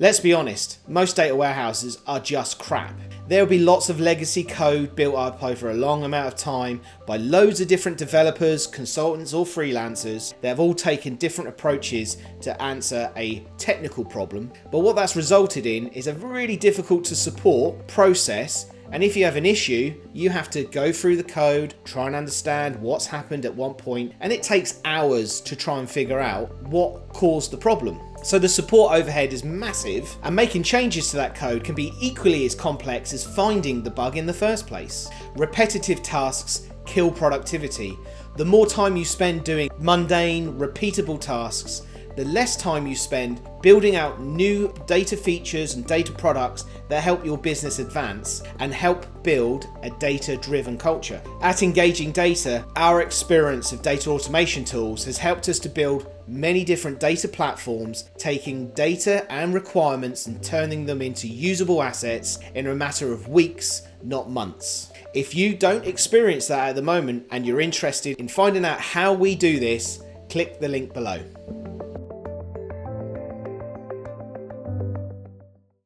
Let's be honest, most data warehouses are just crap. There will be lots of legacy code built up over a long amount of time by loads of different developers, consultants or freelancers that have all taken different approaches to answer a technical problem. But what that's resulted in is a really difficult to support process, and if you have an issue, you have to go through the code, try and understand what's happened at one point, and it takes hours to try and figure out what caused the problem. So the support overhead is massive, and making changes to that code can be equally as complex as finding the bug in the first place. Repetitive tasks kill productivity. The more time you spend doing mundane, repeatable tasks, the less time you spend building out new data features and data products that help your business advance and help build a data-driven culture. At Engaging Data, our experience of data automation tools has helped us to build many different data platforms, taking data and requirements and turning them into usable assets in a matter of weeks, not months. If you don't experience that at the moment and you're interested in finding out how we do this, click the link below.